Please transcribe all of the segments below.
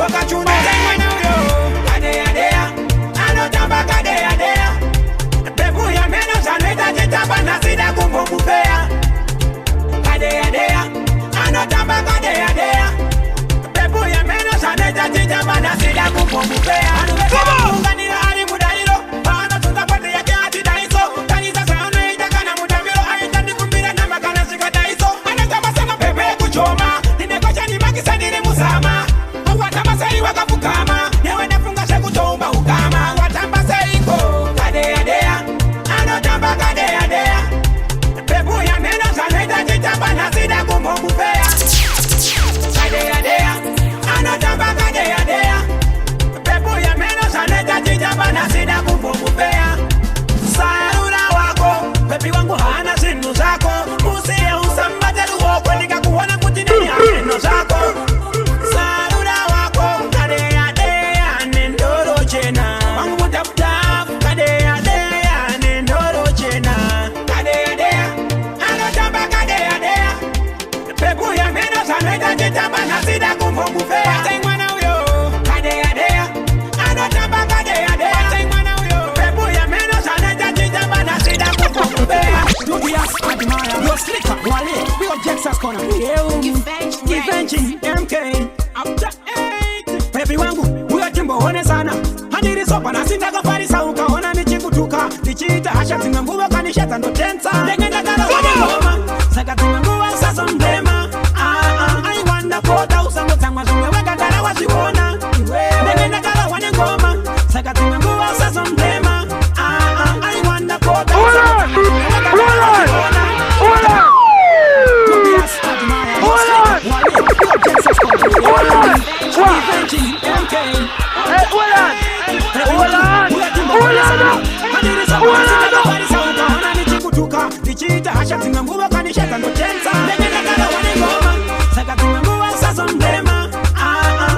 wakachuna mwana uyo kadea dea anotamba kadea dea pepu ya meno saneta chitamba na sida kumpokupea kadea dea anotamba kadea dea pepu ya meno saneta chitamba na sida kumpokupea unganira ali mudairo bana tutapate ya kiati daiso kanisa sana itakana mudamiro aitandi kumbira na makana sikataiso anatamba sana pepe kuchoma nimekocha ni makisadiri musama watamba sei wakafukama newe nafunga shekutomba ukama watamba seiko kadea dea anotamba kadea dea pepu ya meno saneta chitamba na sida kumpokupea kadea dea anotamba kadea dea pepu ya meno saneta chitamba na sida kumpokupea sarura wako pepi wangu hana zindu zako usiye usambate luoko nikakuona kutinini ameno zako sarura wako kadea dea nendoro chena wangu mutaputafu kadea dea nendoro chena kadea dea anotamba kadea dea pepu ya meno saneta chitamba na sida kumpokupea mwana uyo kadea dea anotamba kadea dea mwana uyo pepu ya meno saneta chitamba na sida kumpokupea Tobias admire your slicker wale we got Texas corner Givenchy MK after 8 pepi wangu huyo timbo one sana handiri sopa na sindaga farisa ukaona nichikutuka nichita hasha zinga nguva kanishata ndo tensa ndengenda kala wale ngoma saka zinga nguva sasa mdema I wonder pota usango tangwa zunga weka kala wasiwona ndengenda kala wale ngoma saka zinga nguva sasa mdema I wonder pota usango tangwa zunga weka kala wasiwona Tobias admire your slicker wale Texas corner Givenchy MK nichita hasha zinga nguva kanishata ndo tensa ndengenda kala wane ngoma saka zinga nguva sasa mdema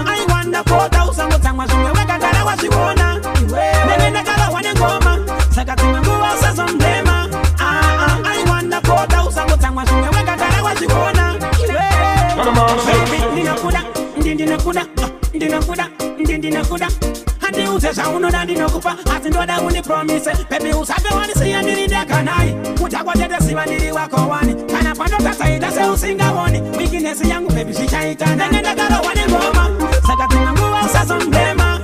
I wonder pota usango tangwa zunga weka kala wasiwona ndengenda kala wane ngoma saka zinga nguva sasa mdema I wonder pota usango tangwa zunga weka kala wasiwona ninakuda ndinakuda hadi uzesha unoda ndinokupa hati ndoda unipromise pepi usabe wani siya nilideka nai utakwa tete siwa nili wako wani kana pando tata itase usinga woni weakness yangu pepi sichaita ndengenda kala wani ngoma saka tina nguwa sasa mdema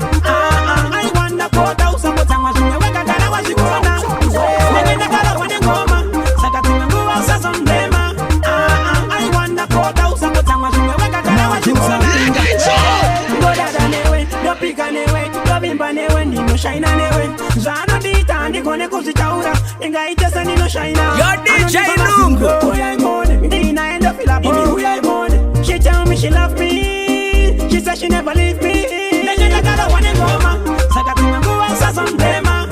I wonder pota usango tangwa zunga weka kala washikona ndengenda kala wani ngoma saka tina nguwa sasa mdema I wonder pota usango tangwa zunga weka kala washikona Pika newe, kabimba newe, nino shaina newe Zano dita, ndikone kuzitaura Inga itesa nino shaina Yo DJ Lungu Uya imone, ndina enda fila bibi uya imone She tell me she love me She said she never leave me Nengenda kala wane ngoma Saka tima nguwa sasa mdema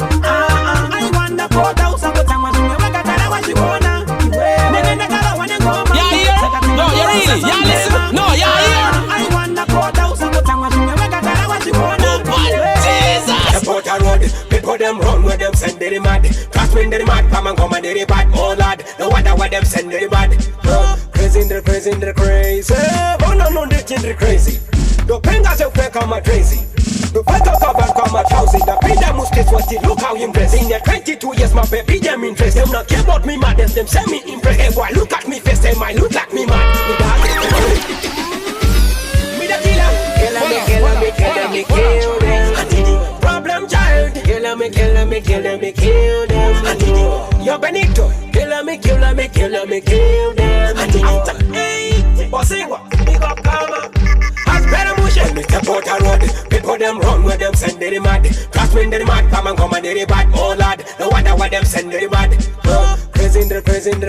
I wonder pota usango tangwa zunga weka kala washikona Nengenda kala wane ngoma Saka tima nguwa sasa mdema No, yeah, here I wonder pota usango tangwa zunga weka kala washikona Porta road, people them run where them send the mad. Trust me in the mad, come and come and the bad. Oh lad, no wonder what them send the bad. Crazy in the crazy. Oh no, the crazy. The pengas of fake come crazy. The fake of cover come crazy. The pinda mustache what it look how him dress. In their 22 years, my baby them interest. Them not care about me mad, them send me impressed. Hey boy, look at me face, they might look like me mad. Me the killer, kill me. Problem child, kill them. Yo Benito, kill them. After 8, bossing what? Big up karma. As better motion, Mr. Porter Road. People them run where them send the mad. Trust me in the mad, come and come and the bad. Oh lad, no wonder what them send the bad. Crazy in the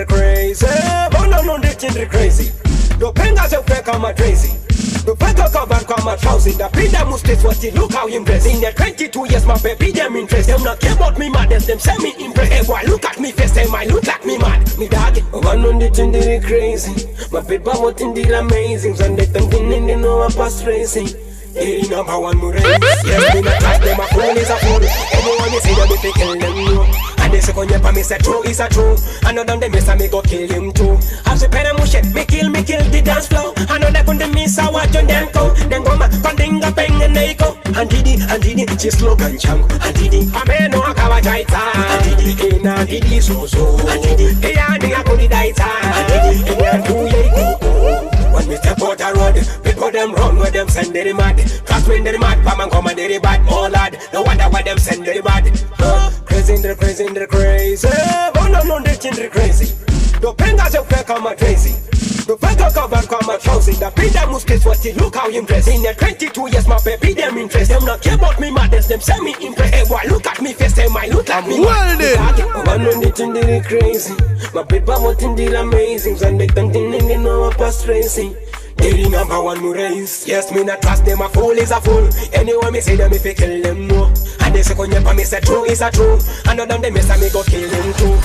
crazy. Oh no, the crazy. The pengas of fake come crazy. The fake cover come trouser. The pinda mustache what it look how him dress. In their 22 years, my baby them interest. Them not care about me mad, them send me impressed. Hey boy, look at me face, they might look like me mad. Me dog, one on the thing they crazy. My paper what in the amazing. So they thinking they know I'm past racing. Hey, number one more race. Yes, me not like them, a fool is a fool. Everyone you see them if they kill them, no. And they say when you me say true is a true. I know them they miss me go kill him too. As a pen and mush it, me kill the dance floor. I know that when they miss I watch on them go. Then go ma kondinga peng and they go. And Didi, she slogan chango. And Didi, I may know how jaita. And Didi, and Didi so. And Didi, hey ani akuni daita. And Didi, and do ye go. When we step out the road, people them run where them send the mad. Cause when the mad, come and come and the bad. Oh lad, no wonder why them send the bad. Crazy, the crazy. Oh no, they crazy. The pengas of fair come crazy. The fair cover come crazy. The pinda muskets what you look how you dress. In the 22 years, my baby them interest. Them not care about me madness, them send me impressed. Hey, boy, look at me face, they might look like me. Well then, one on it in the crazy. My people want in the amazing. And they continue in our past racing. They the number one race. Yes, me not trust them, a fool is a fool. Anyway, me say them if I kill them, no. And they say when you me say true is a true. And them they miss me go kill them too.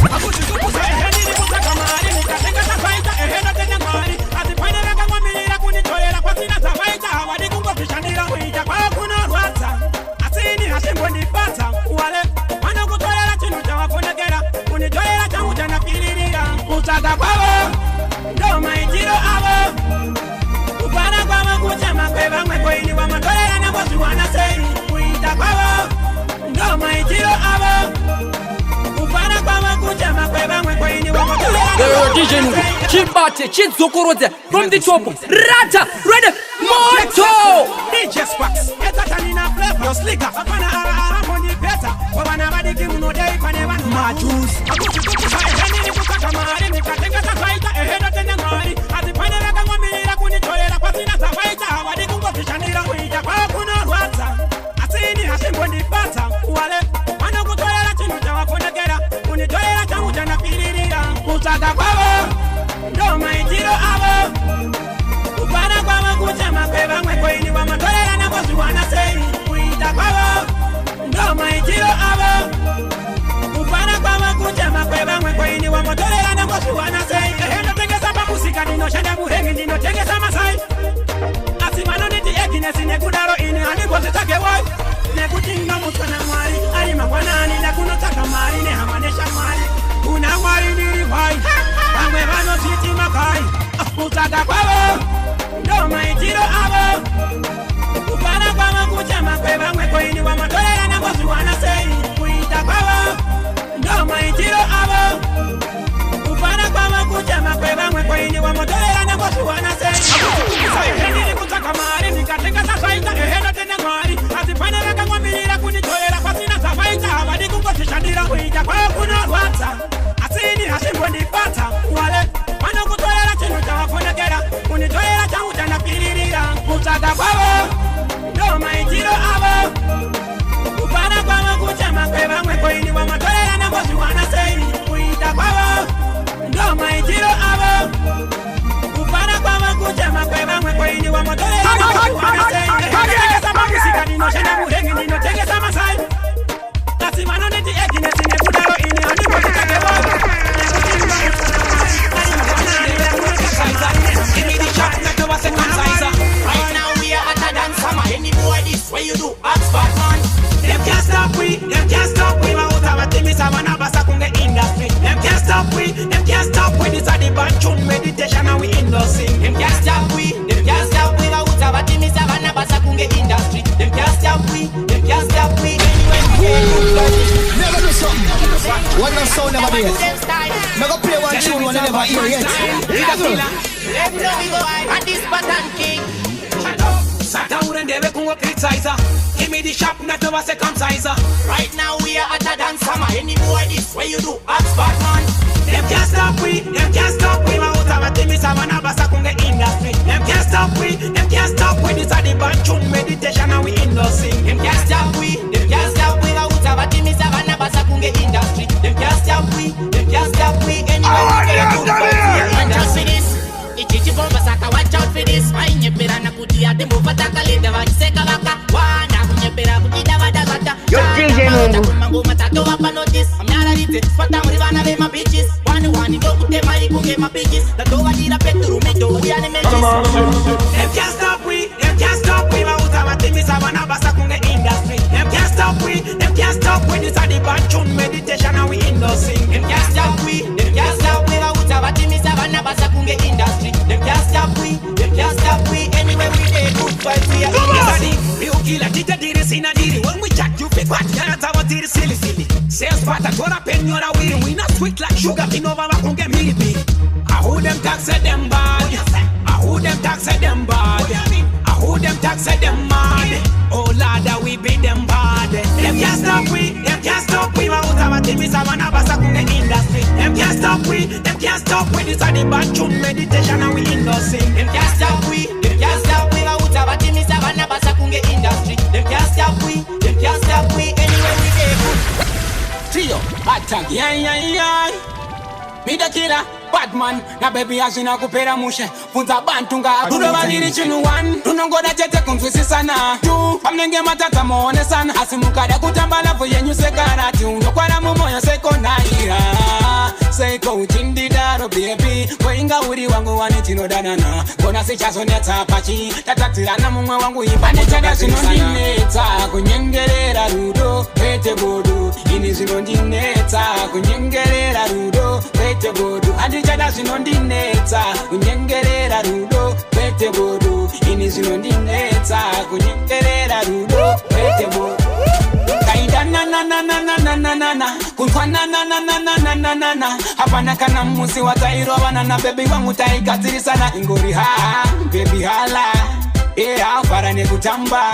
Chimbate, Chizokoroze, from the top, Rata, ready, Moto! DJ Sparks, Etatanina flavor, your slicker, Apana on the better, Obana the Kim no day, Panevan, my juice. I put you to my hand in the Katamari, the Kataka fighter, ahead of the Mari, at the Panaka Mamila, Kunitoya, Patina, Fighter, what they go to Shanira, with the Pakuna Rata. I say the Hashim on the Pata, Wale, Panago Toya, Punagera, Punitoya, Tamutana Pirira, Putaga Power. No my tiro abo Upana kwa makucha mapeva mwe ini wa matolera na bosi wana sei Kuita kwao No my tiro abo Upana kwa makucha mapeva mwe ini wa matolera na bosi wana sei Ehendo tengeza pa musika nino shanda muhengi nino tengeza masai Asimano niti ekine sine kudaro ini Hani bosi take woi Nekutinga mutwana mwari Alima kwa nani na kunotaka mari Ne hamanesha mari Una mwari niri vai Amwe vano siti makai Utaga kwao Ndo maitiro abo Upana kwa makucha makweba mwe ini wa matolera na bosi wana sei Kuita kwao Ndo maitiro abo Upana kwa makucha makweba mwe ini wa matolera na bosi wana sei Hendi ni kutaka mari Nikatenga sa faita ehena tena mari Azipana raka kwa milira kunitolera Pasina sa faita Habadi kungosi shandira Kuita kwao kuna wata Asini hashimbo nipata Wale Mano kutolela chinu chawa kunagera Kunitolela changu chana piririra Kutaga kwao Ndo maitiro abo Upana kwa makucha makweba mwe ini wa matolela na bosi wana sei Kuita kwao Ndo maitiro abo Upana kwa makucha makweba mwe ini wa matolela na bosi wana sei Tegesa mamusika nino shena murengi nino tegesa masai Asimano niti ekine sine kudaro ini Hanipo tukake wabo Give me the shot, not the second sizer. Right now we are at a dance summer. Any boy this way you do, ask bad man. Them can't stop we, them can't stop we. Ma utama timi savana basa kunge industry. Them can't stop we, them can't stop we. This a the bad tune meditation and we industry. Them can't stop we, them can't stop we. Ma utama timi savana basa kunge industry. Them can't stop we, them can't stop we. Anyway, never do something. What no sound never do it. Never play one tune one never hear yet. Let me know we go at this pattern king. Sat down and they will come criticizer. Give me the shop, not the second sizer. Right now we are at a dance summer. Any boy this way you do, ask bad man. Them can't stop we, them can't stop we. Ma utama timi savana basa kunge industry. Them can't stop we, them can't stop we. This a the bad tune meditation and we industry. Them can't stop we, them can't stop we. Ma utama timi savana basa kunge industry. Them can't stop we, them can't stop we. Anyway we get a good just for this. Ichichi bomba saka watch out for this. Nyepera na kutia tembo fataka leda wakiseka waka. Wana kunyepera kutida wadagata. Yo DJ Mungu Mango matatu wapa notice. Amyara lite spata mrivana ve ma bitches. Wani do kutema ikunge ma bitches. Tato wadira peturu meto wadiyane menches. Them can't stop we, them can't stop we. Ma utama timi savana basa kunge industry. Them can't stop we, them can't stop we. This a the bad tune meditation and we industry. in a deal. When we chat, you fit what? Can't have a deal silly. Sales part, I told a pen, you're a wheel. We not sweet like sugar, pin over, I can get me. I hold them tax at them bad. I hold them tax at them bad. I hold them tax at them mad. Oh Lord, that we beat them bad. Them can't stop we, them can't stop we. Out of a team is a man of us in the industry. Them can't stop we, them can't stop we. This is the bad tune meditation and we industry. Them can't stop we, them can't stop we. Out of a team is a man of us in the industry. Them can't stop we, them can't stop we. Anyway we go. Trio, attack, yeah. Me the killer, bad man. Na baby azina kupera mushe. Funza bantunga. Tudo baliri chinu one. Tunongoda chete kumfisi sana. Tu, pamnenge matata muone sana. Asimukada kutambala for yenyu sekarati. Unokwara mumoyo seko naira. Seko uchindi daro baby. Koinga uri wangu wani chino danana. Kona sichazo neta pachi. Tatatirana mumwe wangu ipane chada sinondineta. Kunyengerera rudo, pete bodu. Ini sinondineta. Kunyengerera rudo, pete bodu. Andi chada sinondineta. Kunyengerera rudo, pete bodu. Ini sinondineta. Kunyengerera rudo, pete bodu. Kaida na Kunfa na Hapana kana musi watairo wanana baby wangu taikatiri sana ingori baby hala farane kutamba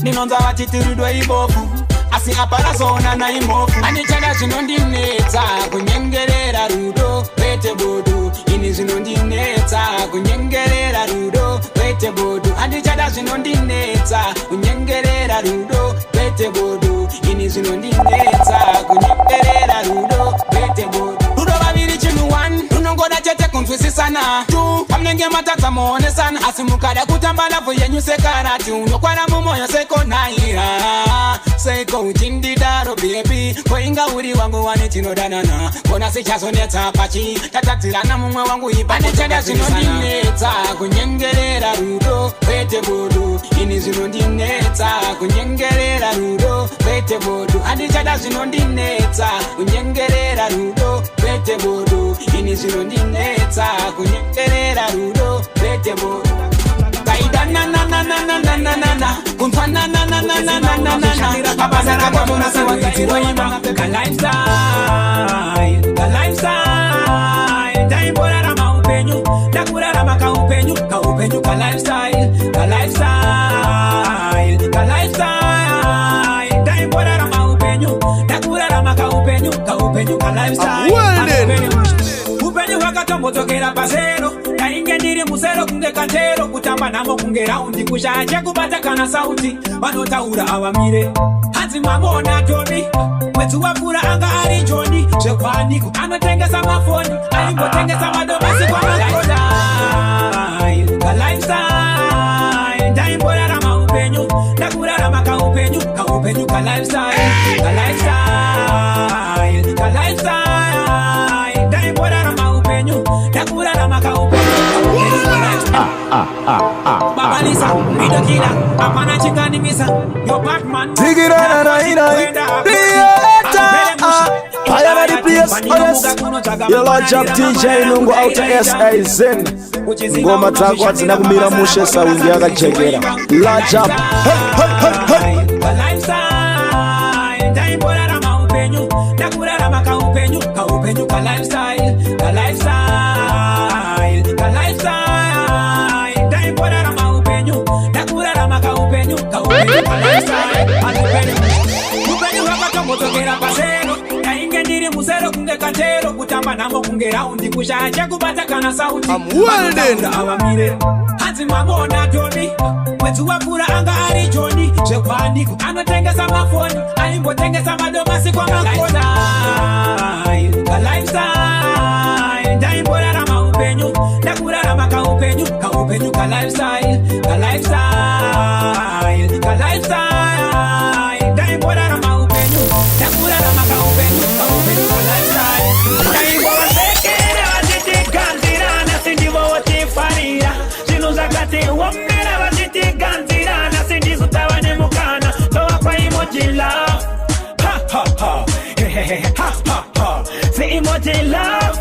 Ninonza wachitiridwa ibofu Asi apara zona na imofu Anichada sinondineta Kunyengerera rudo pete bodu Ini sinondineta Kunyengerera rudo pete bodu Anichada sinondineta Kunyengerera rudo pete bodu Ini sinondineta Kunyengerera rudo pete bodu Rudo babiri chinu one Tunongoda chete kumfisi sana Tu pamnenge matata muone sana Asimukada kutambala for yenyu sekarati Unokwara mumoyo seko naira Seko uchindi daro baby Koinga uri wangu wani chino danana Kona sichazo neta pachi Tatatirana mumwe wangu ipane chada sinondineta Kunyengerera rudo pete bodu Ini sinondineta Kunyengerera rudo pete bodu Andi chada sinondineta Kunyengerera rudo pete bodu Ini sinondineta Kunyengerera rudo pete bodu Kaida na Kunfa na Abasa kama muna sawa kitiro ima Ka lifestyle Taimbora rama upenyu Dakura rama ka upenyu Ka lifestyle Taimbora rama upenyu Dakura rama ka upenyu Ka lifestyle Upenyu wakatombo tokera pasero Kainge ndiri musero kunge kantero Kutamba namo kunge raundi Kushache kubata kana sauti Vanotaura awamire Hanzi mamona Tony Wetu wafura anga ari Johnny Shekwaniku anotengesa mafoni Alimbotengesa madomasi kwa lifestyle Taimbora rama upenyu Dakura rama ka upenyu Ka lifestyle Taimbora rama upenyu Dakura rama ka upenyu Ka lifestyle Baba Lisa, me the killer. Apana chikani misa. Your Batman. Dig it on Fire at the place, yes. Your Lord Job DJ Lungu out S.A. Zen. Ngoma zako zinakumira mushe saundi yakachekera. Lord Job. Ka lifestyle. Taimbora rama upenyu. Dakura rama ka upenyu. Ka lifestyle. Taimbora rama upenyu. Dakura rama ka upenyu. Ka lifestyle. Upenyu wakatombo tokera pasero. Kainge ndiri musero kunge kantero Kutamba namo kunge raundi Kushache kubata kana sauti awamire Hanzi mamona Tony Wetu wafura anga ari Johnny Shekwaniku anotengesa mafoni Alimbotengesa madomasi kwa makona Ka lifestyle Taimbora rama upenyu Dakura rama ka upenyu Ka lifestyle Taimbora rama upenyu Dakura rama ka upenyu Ka lifestyle Taimbora sekere wajiti kanzirana Sindivo wati farira Shinu zakati wamira wajiti kanzirana Sindizo tawane mukana Toa kwa emoji love Ha ha ha Hehehe ha ha ha Say emoji love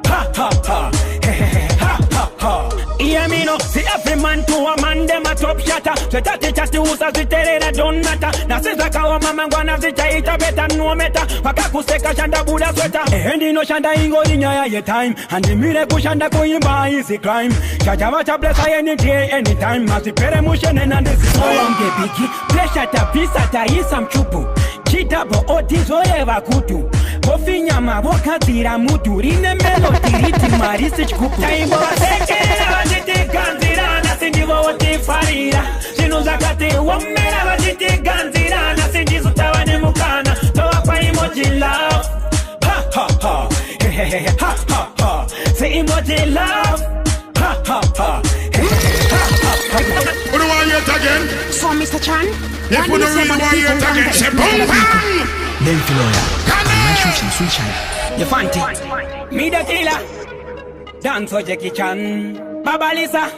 Ha ha ha Hehehe ha ha ha Yeah me no See every man to a man Them a top shatter. Sweta teacher to usa ziterera don't matter. Na sisa kawa mama ngwana zichaita beta no meta. Wakakuseka shanda buda sweta. Endi no shanda ingo inyaya ye time. Andi mire kushanda kuimba easy crime. Chacha wacha bless any day anytime. Masipere mushene na ndesi. Onge biki. Pressure ta pisa ta isa mchupu. Chita bo otizo eva kutu. Kofi nyama wakazira mutu. Rine melo tiriti marisi chkupu. Taimbo wasekera wajiti kanzira. Nasindivo wati farira. Shinu zakati wamera wajiti kanzira. Nasindizo tawane mukana. Toa kwa emoji love. Ha ha ha. Hehehe ha ha ha. Say emoji love. Ha ha ha. What do I hear it again? So, Mr. Chan, if we don't really want to hear it again, say boom bang! Then Floya, my shoes in sweet shine. You fancy? Me the killer. Dance for Jackie Chan. Baba Lisa.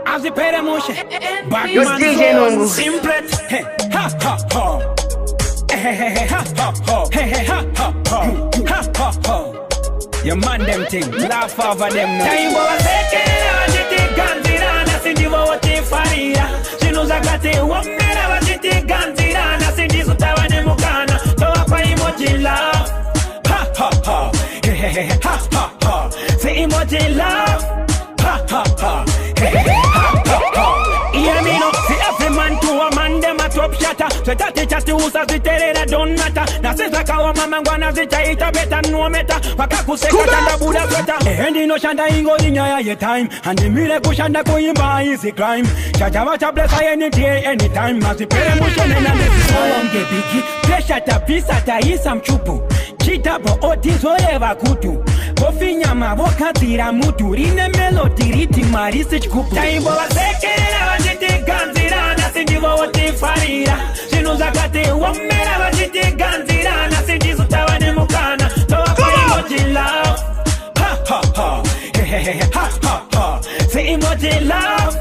As the Peremushe. Batman Zone. Simplet. Ha ha ha. Hey ha ha ha. Hey ha ha ha. Ha ha ha. You man them thing. Laugh over them now. Time over second. Wajiti ganzira. Nasindivo wati farira. Shinu zakati wamera wajiti ganzira. Nasindizo tawane mukana. Toa kwa emoji love. Ha ha ha. Hey ha ha ha. Say emoji love. Ha ha ha. Hey ha ha ha. Hear me now. See every man to a man them a top shatter. Sweta teacher to usa ziterera don't matter. Na sisa kawa mama ngwana zichaita beta no meta. Wakakuseka shanda buda sweta. Endi no shanda ingo inyaya ye time. Andi mire kushanda kuimba easy crime. Chacha wacha bless any day anytime. Masipere mushene na ndesi. Onge biki. Pressure ta pisa ta isa mchupu. Chita bo otizo eva kutu. Kofi nyama wakazira mutu. Rine melo tiriti marisi chkupu. Taimbo wasekera wajiti ganzira. Nasindivo wati farira. Shinu zakati wamera wajiti ganzira. Nasindizo tawane mukana. Toa kwa emoji love. Ha ha ha. Hehehe ha ha ha. Say emoji love.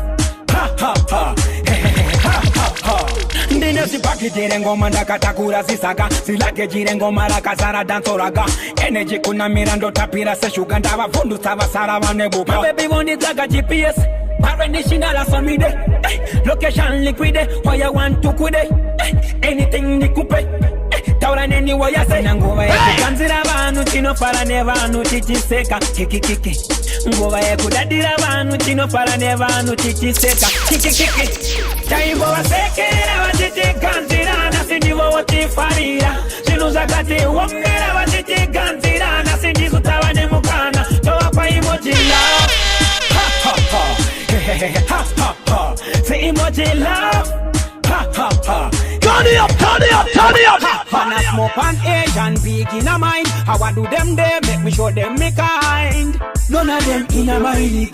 Ha ha ha. Hehehe ha ha ha. Ndine sipaki jire ngoma ndakatakura sisaka. Silake jire ngoma rakazara dansoraga. Energy kuna mirando tapira se shuga. Ndava fundu sava sara vanebupa. My baby want it like a GPS. Paranishina la samide. Location liquide. Why you want to kude? Anything ni kupe. Taura neni waya se. Ngova yeku kanzira vanu chino para nevanu chichiseka. Kiki kiki. Ngova yeku dadira vanu chino para nevanu chichiseka. Kiki kiki. Taimbo wasekera wajiti ganzira. Nasindivo wati farira. Shinu zakati wamera wajiti ganzira. Nasindizo tawane mukana. Toa kwa emoji love. Ha ha ha. Hey ha ha ha. Say emoji love. Ha ha ha. Turn it up, turn it up, turn it up! Fan a smoke and Asian big in a mind. How I do them there, make me show them me kind. None of them in a my league.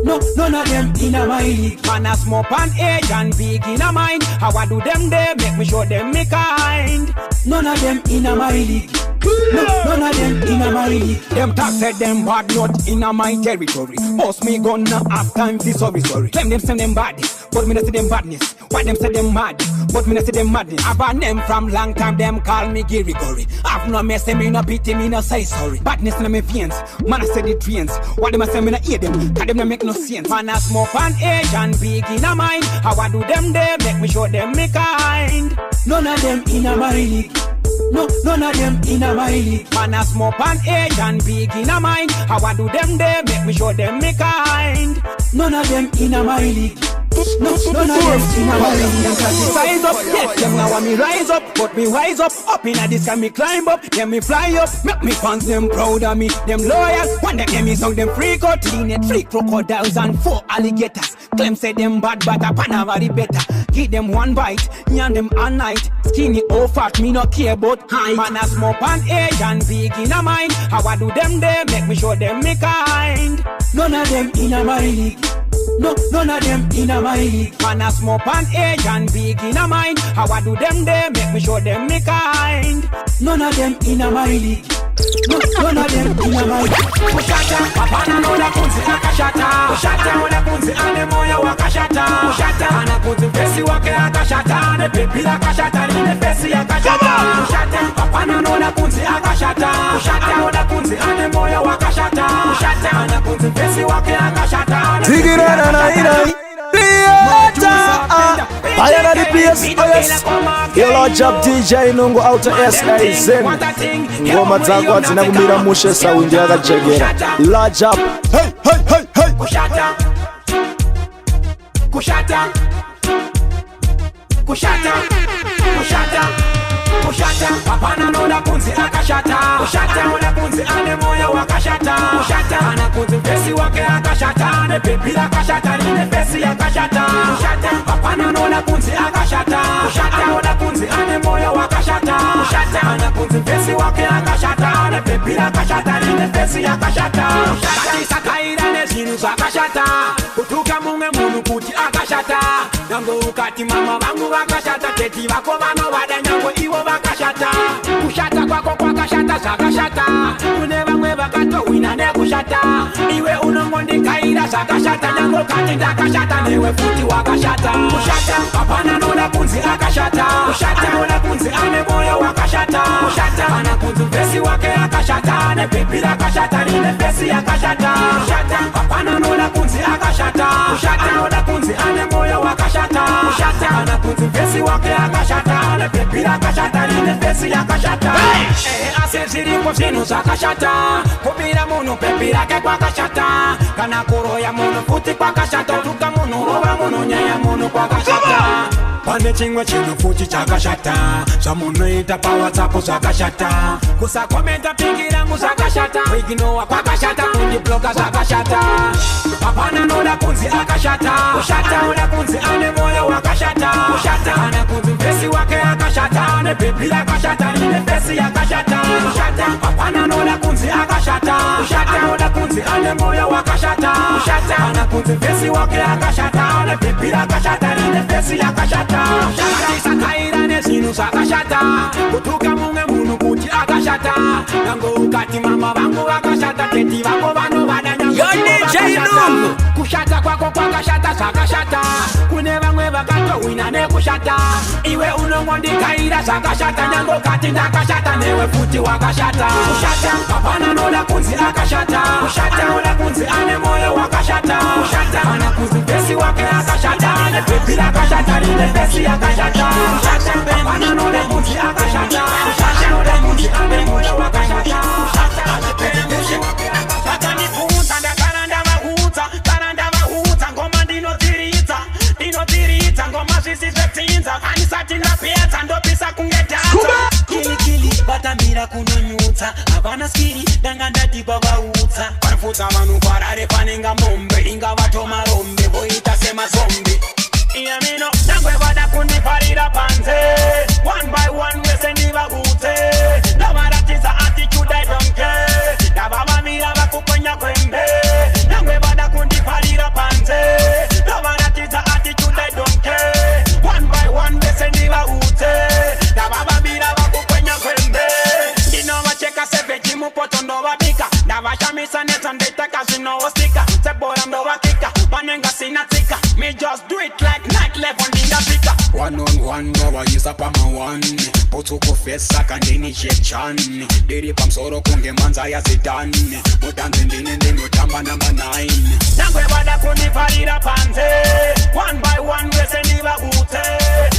No, none of them in a my league. Fan a smoke and Asian big in a mind. How I do them there, make me show them me kind. None of them in a my league. No, none of them in a my league. Them talk said them bad not in a my territory. Boss me gonna have time for sorry. Claim them send them badness, but me not see them badness. Why them say them mad, but me not see them madness. I've a name from long time, them call me Gary Gory. I've no mess, me no pity, me no say sorry. Badness in my veins, man I say the trains. What them a say me no hear them, cause them no make no sense. Man I smoke an Asian big in a mind. How I do them there, make me show them me kind. None of them in a my league. No, none of them in a my league. Man a smoke an Asian big in a mind. How I do them there, make me show them me kind. None of them in a my league. No, none of them in a my league. Them size up, yes, them now want me rise up. But me wise up in a this can me climb up. Then me fly up, make me fans them proud of me. Them loyal, when they hear me song them freak out. Lean it, 3 crocodiles and 4 alligators. Claim say them bad, but a pan very better. Give them one bite, yarn them all night. Skinny or fat, me no care about height. Man a smoke an Asian big in a mind. How I do them there, make me show them me kind. None of them in a my league. No, none of them in a my league. Man a smoke an Asian big in a mind. How I do them there, make me show them me kind. None of them in a my league. No, none of them in a my league. Ushata, apana nola kunzi akashata. Ushata, ona kunzi ane moya wakashata. Ushata, ana kunzi fesi wake akashata. Ne pepi akashata, ne fesi akashata. Ushata, apana nola kunzi akashata. Ushata, ona kunzi ane moya wakashata. Ushata, ana kunzi fesi wake akashata. Tigirana na ina. Liata bass, oh yes. Yo Lord Job DJ Nungu out of S.A. Zen. Ngoma zangu zinakumbira mushe saundi yakachegera. Lord Job, hey, hey, hey, hey. Kushata, kushata, kushata, kushata, kushata. Papana nola kunzi akashata. Kushata nola kunzi ane moyo wakashata. Kushata ana kunzi fesi wake akashata. Ne baby akashata ne fesi akashata. Kushata papana nola kunzi akashata. Kushata nola kunzi ane moyo wakashata. Kushata ana kunzi fesi wake akashata. Ne baby akashata ne fesi akashata. Kushata sakaira ne zinu akashata. Kutuka munge munu kuti akashata. Nango ukati mama wangu wakashata. Keti wako vano wadanyango iwo wakashata. Kushata kwako kwakashata sakashata. Kune vamwe vakato wina ne kushata. Iwe unongondi kaira sakashata. Nango kati ndakashata newe futi wakashata. Kushata papana nola kunzi akashata. Kushata nola kunzi ane moyo wakashata. Kushata ana kunzi fesi wake akashata. Ne baby akashata ne fesi akashata. Kushata papana nola kunzi akashata. Kushata nola kunzi ane moyo wakashata. Kushata ana kunzi fesi wake akashata. Ne baby akashata ne fesi akashata. Aseziriko zinu zakashata. Kubira munu baby ake kwakashata. Kana kuro ya munu futi kwakashata. Tuka munu roba munu nyaya munu kwakashata. Pane chingwa chino futi chakashata. Samuno ita pa WhatsApp zakashata. Kusa komenta pingira mu zakashata. Wiginoa kwakashata. Kundi bloga zakashata. Papana nola kunzi akashata. Kushata nola kunzi ane moyo wakashata. Kushata ana kunzi fesi wake akashata. Ne baby akashata ne fesi akashata. Kushata papana nola kunzi akashata. Kushata nola kunzi ane moyo wakashata. Kushata ana kunzi fesi wake akashata. Ne baby akashata ne fesi akashata. Kushata sakaira ne zinu sakashata. Kutuka munge munu kuti akashata. Nango ukati mama wangu akashata. Keti wako vano wadanyango Yo DJ Nungu. Kushata kwako kwakashata sakashata. Kune vamwe vakato wina ne kushata. Iwe unongondi kaira sakashata. Nango kati ndakashata newe futi wakashata. Kushata papana nola kunzi akashata. Kushata nola kunzi ane moyo wakashata. Kushata ana kunzi fesi wake akashata. Ne baby akashata ne fesi akashata. Kushata papana nola kunzi akashata. Kushata nola kunzi ane moyo wakashata. Kushata ana kunzi wake akashata. Ni kunza ndakaranda vahuta. Karanda vahuta ngoma ndinotirita. Ndinotirita ngoma zvisizvetinza. Anisati ndapedza ndopisa kungetata. Kili batamira kunonyutsa. Havana skiri danga ndatipa vautsa. Vanofudza vanhu kwarare panenga mombe. Inga vatoma rombe voita semazombi. Iyamino nangwe vada kundiparira panze. One by one wese ndivahute. Ndavaratidza attitude I don't care. Ndavavamira vakuponya kwembe. Nangwe vada kundiparira panze. Ndavaratidza attitude I don't care. One by one wese ndivahute. Ndavavamira vakuponya kwembe. Ndinovacheka seveji mupoto ndovabika. Ndavashamisa neta ndeitaka zvinovosika. Sebora ndovakika panenga sina tsika. Me just do it like night level ndingapika. One on one wawayisa pama one. Potsukufesa kandini chechani. Diri pamsoro kunge manza ya zidani. Mudanzi ndine ndinotamba namba 9. Nangwe vada kundiparira panze. One by one wese ndivahute.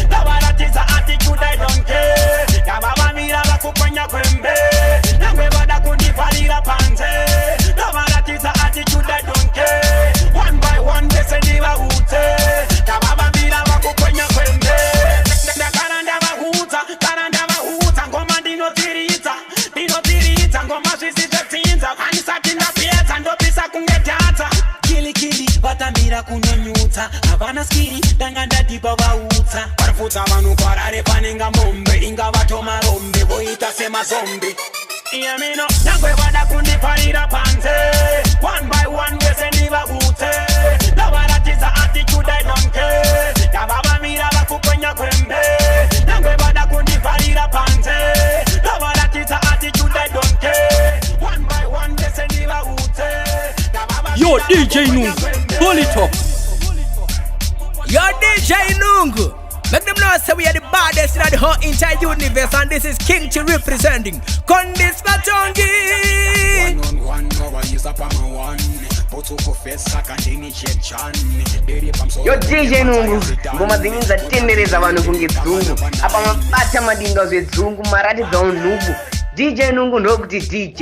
Ndavaratidza attitude I don't care. Ndavavamira vakuponya kwembe. Nangwe vada kundiparira panze. Ndavaratidza attitude I don't care. One by one wese ndivahute. Ndavavamira vakuponya kwembe. Ndakaranda vahuta. Karanda vahuta ngoma ndinotirita. Ndinotirita ngoma zvisizvetinza. Anisati ndapedza ndopisa kungetata. Kili vatamira kunonyutsa. Havana skiri danga ndatipa vautsa. Varifudza vanhu kwarare panenga mombe. Inga vatoma rombe voita semazombi. Iyamino nangwe vada kundiparira panze. One by one wese ndivahute. Ndavaratidza attitude I don't care. Ndavavamira vakuponya kwembe. Nangwe vada kundiparira panze. Ndavaratidza attitude I don't care. One by one wese ndivahute. Yo DJ Nungu, pull it up. Yo DJ Nungu, make them know say we are the baddest in the whole entire universe, and this is King Chi representing Kondis Matongi. Yo DJ Nungu, ngoma zingi za tendereza vanhu kunge dzungu. Apa mabata madinga zvezungu marati dzaunhugu. DJ Nungu ndokuti DJ.